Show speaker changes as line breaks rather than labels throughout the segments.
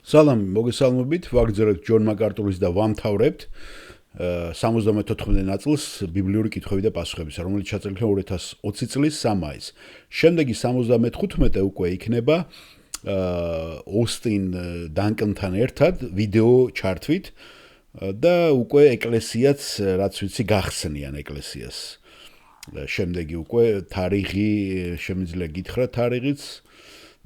სალამი, მოგესალმებით, ვაგრძელებთ ჯონ მაკარტურის და ვამთავრებთ 74 ნაწილს ბიბლიური კითხვები და პასუხები, რომელიც ჩაწერილია 2020 წლის 3 მაისს. შემდეგი 75 უკვე იქნება ოსტინ დანკნთან ერთად ვიდეო ჩართვით და უკვე ეკლესიაც, რაც ვიცი, გახსნიან ეკლესიას. შემდეგი უკვე თარიღი, შემიძლია გითხრათ თარიღიც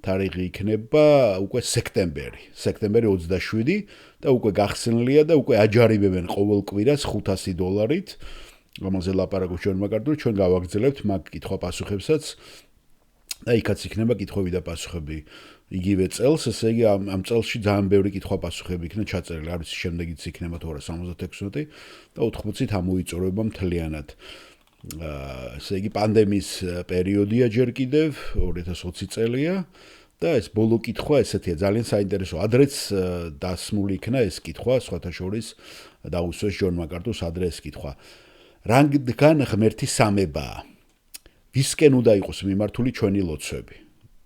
თარიღი იქნება უკვე სექტემბერი 27 და უკვე გახსნილია და უკვე აჯარებებენ ყოველ კვირას $500, რომელზე ლაპარაკობს ჯონ მაკარტური, ჩვენ გავაგრძელებთ მაგ კითხვა-პასუხებსაც და იქაც იქნება კითხვები და პასუხები იგივე წელს, ესე იგი ამ წელსში ძალიან ბევრი კითხვა-პასუხები იქნება ჩაწერილი, არ ვიცი შემდეგიც იქნება თუ არა 76 და 80-ით ამოიწურება მთლიანად. ესე იგი პანდემიის პერიოდია ჯერ კიდევ 2020 წელია და ეს ბოლო კითხვა ესეთია ძალიან საინტერესო ადრეც დასმული იქნა ეს კითხვა სხვათა შორის დაუსვეს ჯონ მაკარტურს ადრე ეს კითხვა რანგან ღმერთი სამებაა ვისკენ უნდა იყოს მიმართული ჩვენი ლოცვები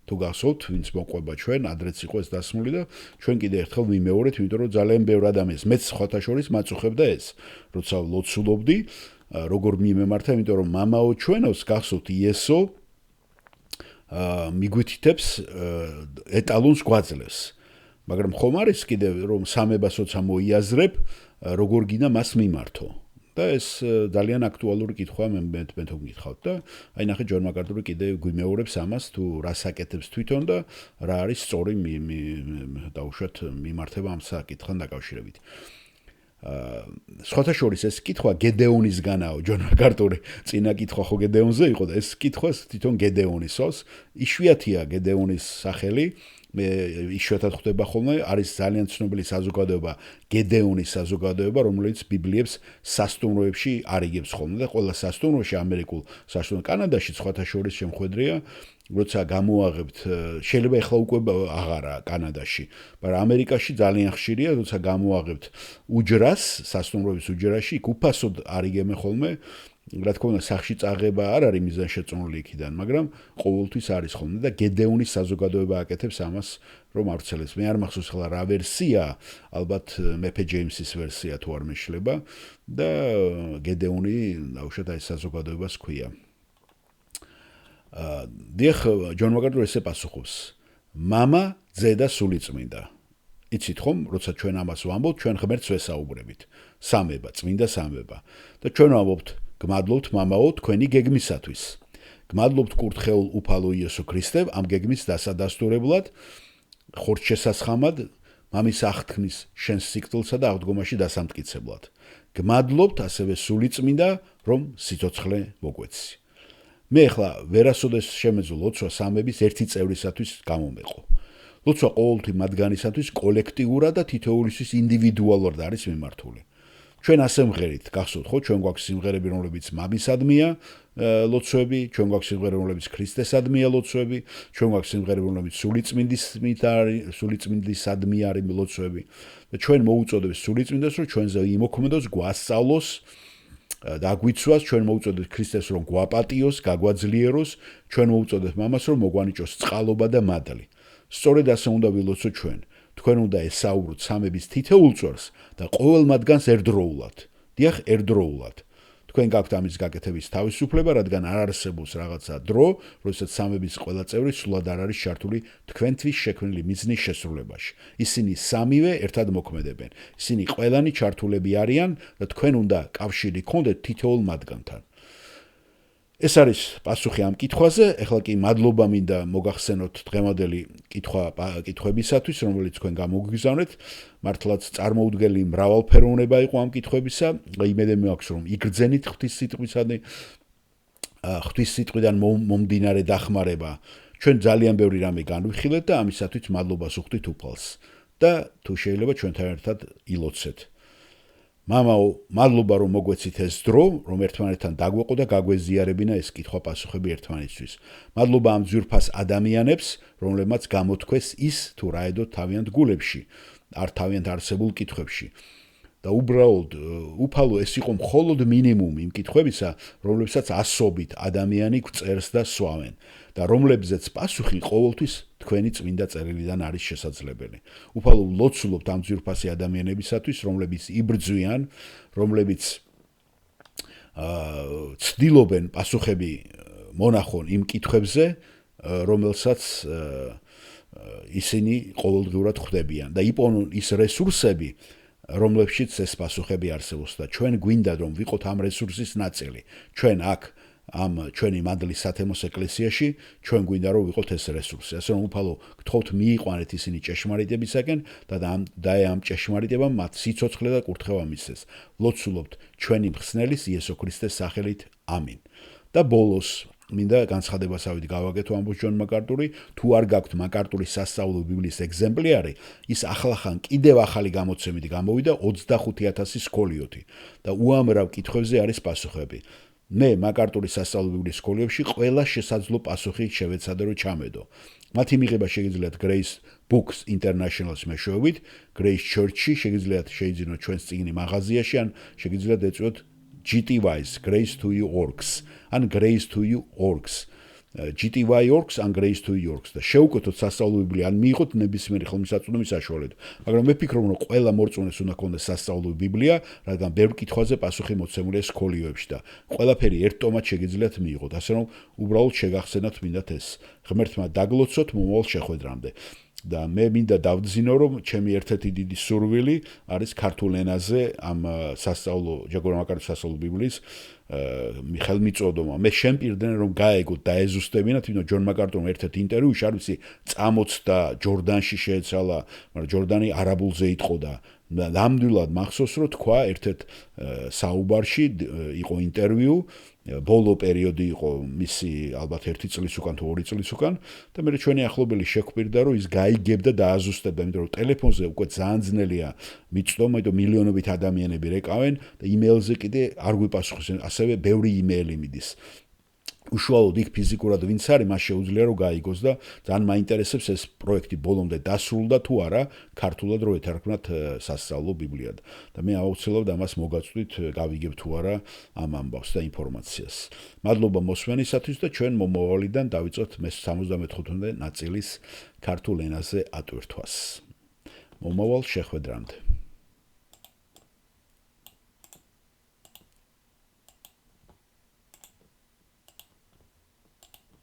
თუ გახსოვთ ვინც მოყვება ჩვენ ადრეც იყო ეს დასმული და ჩვენ კიდე ერთხელ ვიმეორეთ იმიტომ რომ ძალიან ბევრ ადამიანს მეც სხვათა შორის მაწუხებდა ეს როცა ლოცულობდი როგორ მიმემართა, იმიტომ რომ მამაო ჩვენოს გახსოვთ იესო მიგვითითებს ეტალონს გვაძლევს. მაგრამ ხომ არის კიდევ რომ სამებასოცა მოიაზრებ, როგორ გინდა მას მიმართო. და ეს ძალიან აქტუალური კითხვა მე თვითონ გითხავთ და აი ნახე ჯონ მაკარტური კიდე გვიმეორებს ამას თუ რას აკეთებს თვითონ და რა არის სწორი დაუშვათ მიმართება ამ საკითხთან დაკავშირებით. სხვათა შორის ეს კითხვა გედეონისგანაა ჯონ მაკარტური წინა კითხვა ხო გედეონზე იყო და ეს კითხვა თვითონ გედეონისოს იშვიათია გედეონის სახელი მე იშვიათად ხვდება ხოლმე არის ძალიან ცნობილი საზოგადოება გედეონის საზოგადოება რომელიც ბიბლიებს სასტუმროებში არიგებს ხოლმე და ყველა სასტუმროში ამერიკულ სასტუმრო კანადაში სხვათა შორის შემხვედრია როცა გამოაღებთ შეიძლება ახლა უკვე აღარა კანადაში მაგრამ ამერიკაში ძალიან ხშირია როცა გამოაღებთ უჯრას სასტუმროების უჯრაში იქ უფასოდ არიგებენ ხოლმე რა თქმა უნდა სახში წაღება არ არის მიზანშეწონილი იქიდან მაგრამ ყოველთვის არის ხოლმე და გედეონის საზოგადოება აკეთებს ამას რომ ავრცელებს მე არ მახსოვს ახლა რა ვერსია ალბათ მეფე ჯეიმსის ვერსია თუ არ მეშლება და გედეონი დაუშვათ აი საზოგადოებას ქვია დიახ ჯონ მაკარტური ესე პასუხობს მამა ძე და სულიწმინდა იცით ხომ როცა ჩვენ ამას ვამბობთ ჩვენ ღმერთს ვესაუბრებით სამება წმინდა სამება და ჩვენ ვამბობთ გმადლობთ მამაო თქვენი გეგმისათვის გმადლობთ კურთხეულ უფალო იესო ქრისტე ამ გეგმის დასადასტურებლად ხორცშესასხამად მამის აღთქმის შენს სიკვდილსა და აღდგომაში დასამტკიცებლად გმადლობთ ასევე სულიწმინდა რომ სიცოცხლე მოგვეცი მე ახლა ვერასოდეს შემეძლო ლოცვა სამების ერთი წევრისათვის გამომეყო. ლოცვა ყოველთვის მათგანისათვის კოლექტიურად და თითოეულისთვის ინდივიდუალურად არის მიმართული. ჩვენ ასე მღერით, გახსოვთ ხო, ჩვენ გვაქვს სიმღერები, რომლებიც მამისადმია ლოცვები, ჩვენ გვაქვს სიმღერები, რომლებიც ქრისტესადმია ლოცვები, ჩვენ გვაქვს სიმღერები, რომლებიც სულიწმინდისადმია არის ლოცვები და ჩვენ მოუწოდებს სულიწმინდას, რომ ჩვენზე იმოქმედოს, გვასწავლოს დაგვიცვას ჩვენ მოუწოდეთ ქრისტეს რომ გვაპატიოს, გაგვაძლიეროს, ჩვენ მოუწოდეთ მამას რომ მოგვანიჭოს წყალობა და მადლი. სწორედ ასე უნდა ვილოცოთ ჩვენ. თქვენ უნდა ესაუბროთ სამების თითოეულ წვერს და ყოველ მათგანს ერთდროულად. დიახ, ერთდროულად. თქვენ გაქვთ ამის გაკეთების თავისუფლება, რადგან არ არსებობს რაღაცა დრო, როდესაც სამების ყველა წევრი სულად არ არის ჩართული თქვენთვის შექმნილი მიზნის შესრულებაში. ისინი სამივე ერთად მოქმედებენ. ისინი ყველანი ჩართულები არიან და თქვენ უნდა კავშირი გქონდეთ თითოეულ მათგანთან. ეს არის პასუხი ამ კითხვაზე, ეხლა კი მადლობა მინდა მოგახსენოთ დღევანდელი კითხვებისათვის, რომელიც თქვენ გამოგიგზავნეთ. მართლაც წარმოუდგენელი მრავალფეროვნება იყო ამ კითხვებისა, იმედე მაქვს რომ იგრძენით ღვთისმსიტყვიდან მომდინარე დახმარება. ჩვენ ძალიან ბევრი რამე განვიხილეთ და ამისათვის მადლობას ვუხდით უფალს და თუ შეიძლება ჩვენთან ერთად ილოცეთ. მამაო, მადლობა რომ მოგვეცით ეს დრო, რომ ერთმანეთთან დაგვეყო და გაგვეზიარებინა ეს კითხვა-პასუხები ერთმანეთისთვის. მადლობა ამ ძვირფას ადამიანებს, რომლებმაც გამოთქვეს ის თუ რა ედოთ თავიანთ გულებში, არ თავიანთ არსებულ კითხვებში. და უბრალოდ უფალო ეს იყო მხოლოდ მინიმუმი იმ კითხვებისა, რომლებსაც ასობით ადამიანი გვწერს და სვამენ და რომლებზეც პასუხი ყოველთვის თქვენი წმინდა წერილიდან არის შესაძლებელი. უფალო ვლოცულობთ ამ ძვირფასი ადამიანებისათვის, რომლებიც იბრძვიან, რომლებიც ცდილობენ პასუხები მონახონ იმ კითხვებზე, რომელსაც ისინი ყოველდღიურად ხვდებიან და იპონონ ის რესურსები, რომლებშიც ეს პასუხები არსებობს და ჩვენ გვინდა რომ ვიყოთ ამ რესურსის ნაწილი. ჩვენ აქ ამ ჩვენი მადლის სათემოს ეკლესიაში ჩვენ გვინდა რომ ვიყოთ ეს რესურსი. ასე რომ უფალო გთხოვთ მიიყვანეთ ისინი ჭეშმარიტებისაკენ და ამ ჭეშმარიტებამ მათ სიცოცხლე და კურთხევა მისცეს. ვლოცულობთ ჩვენი მხსნელის იესო ქრისტეს სახელით. ამინ. და ბოლოს მინდა განცხადებასავით გავაკეთო ამბობს ჯონ მაკარტური, თუ არ გაქვთ მაკარტურის სასწავლო ბიბლიის ეგზემპლიარი, ის ახლახან კიდევ ახალი გამოცემით გამოვიდა 25,000 სკოლიოთი და უამრავ კითხვებზე არის პასუხები. მე მაკარტურის სასწავლო ბიბლიის სკოლიებში ყველა შესაძლო პასუხი შევეცადე რომ ჩამედო. მათი მიღება შეგიძლიათ Grace Books International-ის მეშვეობით, Grace Church-ში შეგიძლიათ შეიძინოთ ჩვენს წიგნი მაღაზიაში ან შეგიძლიათ ეწვიოთ GTY-ს Grace to You Orgs ან Grace to You Orgs. GTY Orgs ან Grace to You Orgs და შეუკეთოთ სასწავლო ბიბლია ან მიიღოთ ნებისმიერი ხელმისაწვდომის საშუალებით. მაგრამ მე ვფიქრობ, რომ ყველა მორწმუნეს უნდა ქონდეს სასწავლო ბიბლია, რადგან ბევრ კითხვაზე პასუხი მოცემულია სკოლიოებში და ყველაფერი ერთ ტომად შეგიძლიათ მიიღოთ. ასე რომ უბრალოდ შეგახსენათ მინდათ ეს. ღმერთმა დაგლოცოთ მომავალ შეხვედრამდე. და მე მინდა დავძინო, რომ ჩემი ერთ-ერთი დიდი სურვილი არის ქართულ ენაზე ამ სასწავლო ჯაგორ მაკარტურის სასწავლო ბიბლიის ხელმიწოდომა. მე შემპირდნენ რომ გაეგოთ და ეზუსტებინათ, თვითონ ჯონ მაკარტურმა ერთ-ერთ ინტერვიუში არ ვიცი წამოწდა ჯორდანში შეეცალა, მაგრამ ჯორდანი არაბულზე იტყოდა. ნამდვილად მახსოვს, რომ თქვა ერთ-ერთ საუბარში იყო ინტერვიუ, ბოლო პერიოდი იყო მისი ალბათ 1 წლის უკან თუ 2 წლის უკან და მე ჩვენი ახლობელი შეხვპირდა, რომ ის გაიგებდა და აზუსტებდა, იმიტომ რომ ტელეფონზე უკვე ძალიან ძნელია მიწდომა, იმიტომ მილიონობით ადამიანები რეკავენ და იმეილზე კიდე არ გვიპასუხეს, ასევე ბევრი იმეილი მიდის. უშუალოდ იქ ფიზიკურად ვინც არის, მას შეუძლია რომ გაიგოს და ძალიან მაინტერესებს ეს პროექტი ბოლომდე დასრულდა თუ არა, ქართულად რო ეთარგმნათ სასწავლო ბიბლიად. და მე აუცილებლად ამას მოგაწვდით, გავიგებ თუ არა ამ ამბავს და ინფორმაციას. მადლობა მოსმენისათვის და ჩვენ მომავალიდან დავიწყოთ 75-მდე ნაწილის ქართულ ენაზე ატვირთვას. მომავალ შეხვედრამდე.